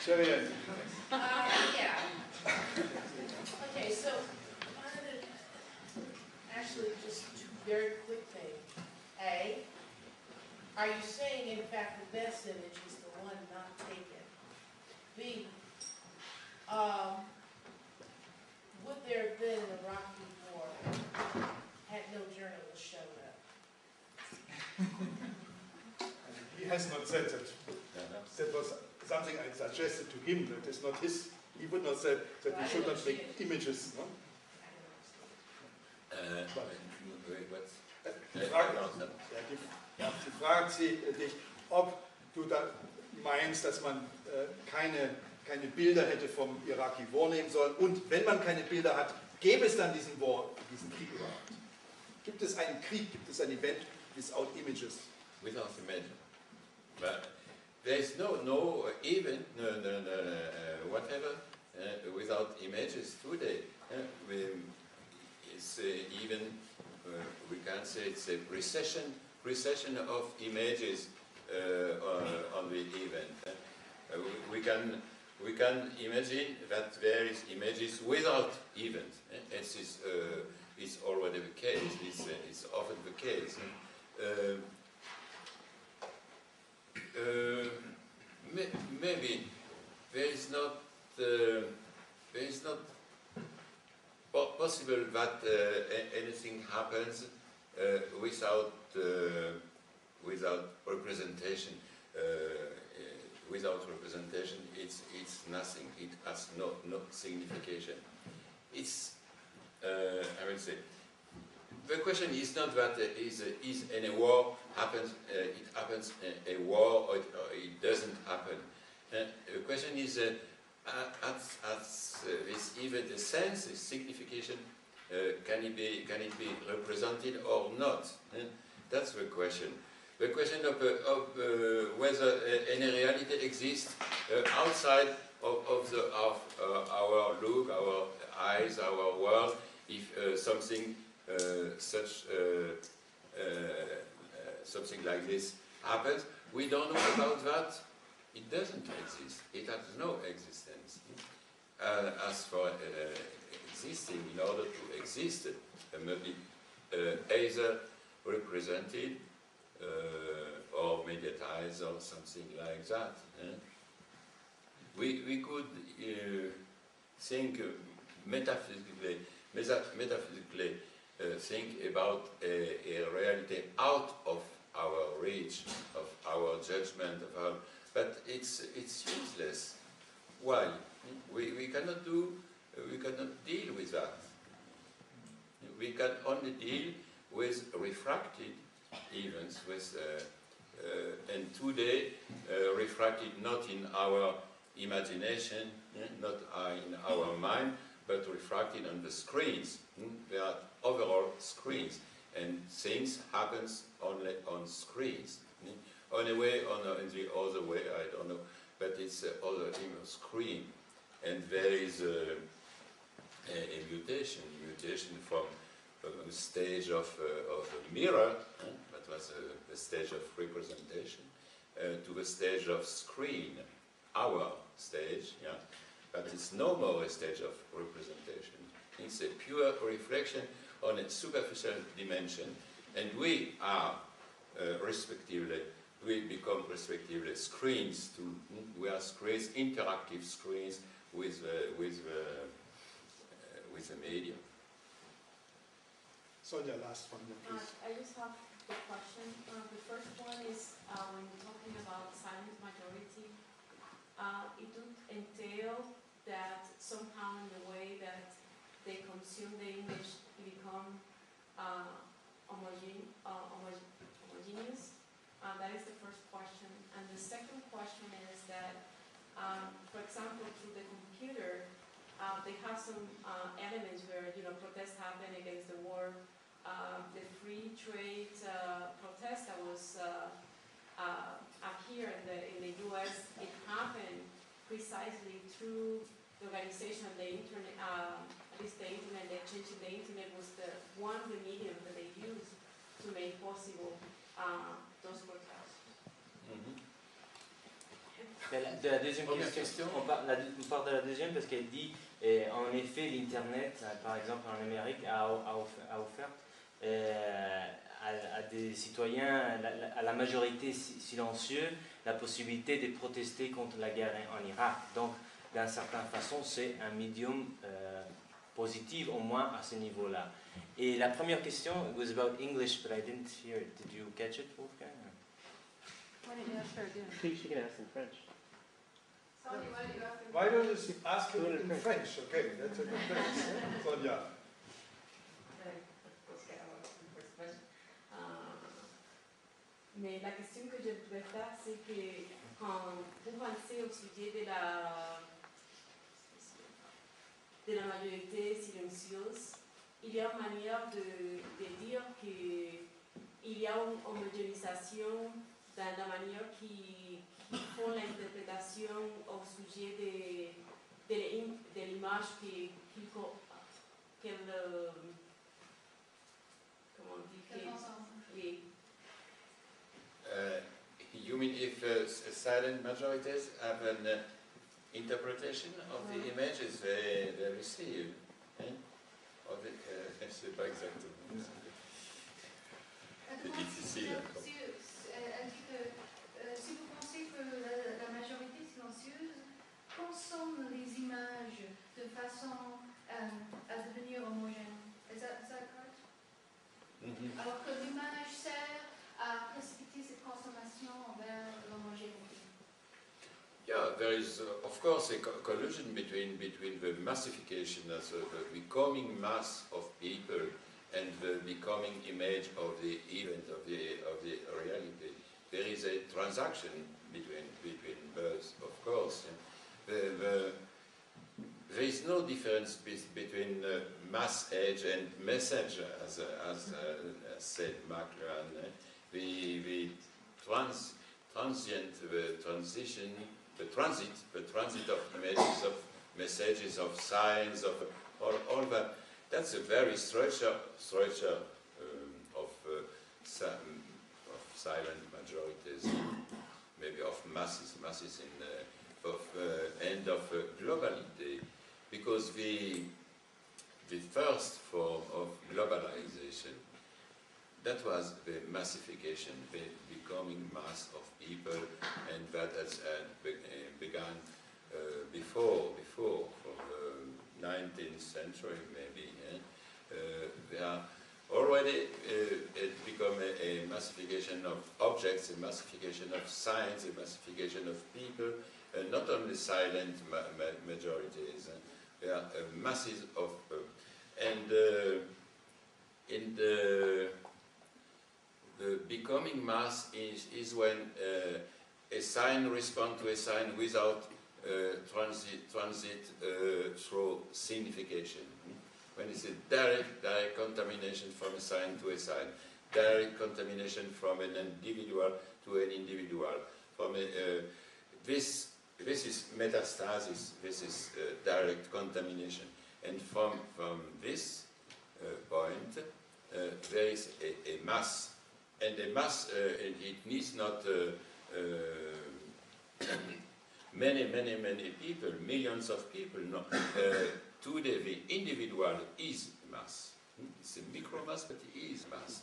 Sherry. Yeah. Okay, so actually just two very quick things. A, are you saying in fact the best image is the one not taken? B, would there have been an Iraqi war had no journalists shown up? He has not said that. That was something I suggested to him. That is not his. He would not say that we should not make images. No? Die fragt sie dich, ob du da meinst, dass man keine Bilder hätte vom Iraqi War nehmen sollen. Und wenn man keine Bilder hat, gäbe es dann diesen Krieg überhaupt? Gibt es einen Krieg, gibt es ein Event without images? Without images. But there is no event, whatever, without images today. It's even, we can say it's a recession of images on the event. We can imagine that there is images without events. It's already the case. It's often the case. Maybe there is not possible that anything happens without representation. Without representation, it's nothing. It has no signification. It's I will say. The question is not that is any war happens. It happens a war or it doesn't happen. The question is this event, the sense, the signification, can it be represented or not? That's the question. The question of whether any reality exists outside of our look, our eyes, our world. If something something like this happens, we don't know about that. It doesn't exist. It has no existence. As for existing, in order to exist, it must be either represented or mediatized or something like that. We could think metaphysically think about a reality out of our reach, of our judgment, but it's useless. Why? We cannot deal with that. We can only deal with refracted events, and today refracted not in our imagination, not in our mind, but refracted on the screens. There are overall screens, and things happen only on screens. On a way, in the other way, I don't know, but it's other thing on screen, and there is a mutation from a stage of a mirror, that was the stage of representation, to the stage of screen, our stage, yeah. But it's no more a stage of representation. It's a pure reflection on a superficial dimension, and we are we become respectively screens too. We are screens, interactive screens with the medium. Sonja, last one, please. I just have a question. The first one is when we're talking about silent majority, it would entail that somehow in the way that they consume the image, it become homogeneous. That is the first question. And the second question is that, for example, through the computer, they have some elements where protests happen against the war. The free trade protest that was up here in the U.S. It happened precisely through the organization of the internet. At least the internet, the exchange of the internet was the medium that they used to make possible those protests. Mm-hmm. De la deuxième Première question, question. on part de la deuxième parce qu'elle dit, en effet, l'Internet, par exemple en Amérique, a offert à des citoyens, à la majorité silencieuse, la possibilité de protester contre la guerre en Irak. Donc, d'une certaine façon, c'est un médium positif, au moins à ce niveau-là. Et la première question, it was about English, but I didn't hear it. Did you catch it, Wolfgang? Why don't you ask her again? She can ask in French. Sorry, why don't you ask them? Why don't you ask her in French? Okay, that's a good question. Sonja. Mais la question que je voudrais faire, c'est que quand vous pensez au sujet de la majorité silencieuse, il y a une manière de dire qu'il y a une homogénéisation dans la manière qu'ils font l'interprétation au sujet de l'image qu'elle comment on dit oui. You mean if silent majorities have an interpretation of the images they receive? Je ne sais pas exactement. C'est difficile. Elle dit que si vous pensez que la majorité silencieuse consomme les images de façon à devenir homogène. Is that correct? Mm-hmm. Alors que l'image sert à précipiter cette consommation vers l'homogénéité. Yeah, there is of course a collusion between the massification, the becoming mass of people, and the becoming image of the event of the reality. There is a transaction between both, of course. There is no difference between mass age and message, as said Macron. The transit of images, of messages, of signs, of all that. That's a very structure of silent majorities, maybe of masses and of globality, because the first form of globalization, that was the massification, the becoming mass of people, and that has begun before the 19th century, maybe. There are already it become a massification of objects, a massification of science, a massification of people, not only silent majorities. There are masses of, and in the becoming mass is when a sign responds to a sign without transit through signification. When it's a direct contamination from a sign to a sign, direct contamination from an individual to an individual. From this is metastasis. This is direct contamination, and from this point there is a mass. And a mass, it needs not many people, millions of people. No. Today, the individual is mass. It's a micro mass, but it is mass.